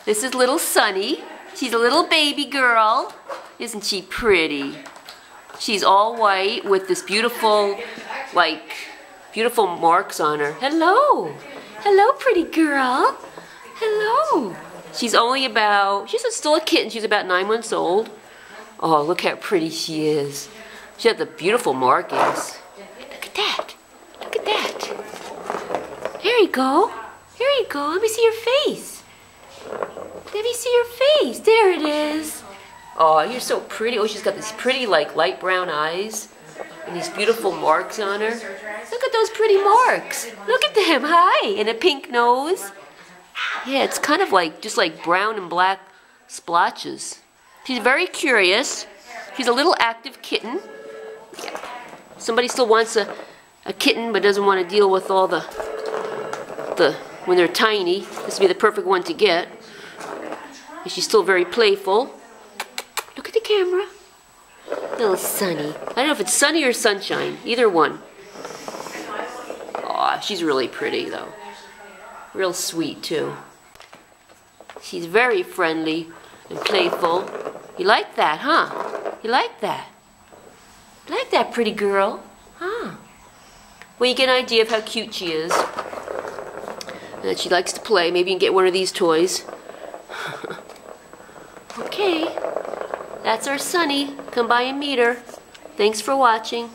This is little Sunny. She's a little baby girl. Isn't she pretty? She's all white with this beautiful, beautiful marks on her. Hello. Hello, pretty girl. Hello. She's still a kitten. She's about 9 months old. Oh, look how pretty she is. She has the beautiful markings. Look at that. Look at that. Here you go. Here you go. Let me see your face. Let me see your face. There it is. Oh, you're so pretty. Oh, she's got these pretty, light brown eyes and these beautiful marks on her. Look at those pretty marks. Look at them. Hi. And a pink nose. Yeah, it's kind of just like brown and black splotches. She's very curious. She's a little active kitten. Yeah. Somebody still wants a kitten but doesn't want to deal with all the when they're tiny. This would be the perfect one to get. And she's still very playful. Look at the camera. Little Sunny. I don't know if it's Sunny or Sunshine. Either one. Aw, she's really pretty though. Real sweet too. She's very friendly and playful. You like that, huh? You like that? You like that, pretty girl? Huh? Well, you get an idea of how cute she is. And that she likes to play. Maybe you can get one of these toys. Okay. That's our Sunny. Come by and meet her. Thanks for watching.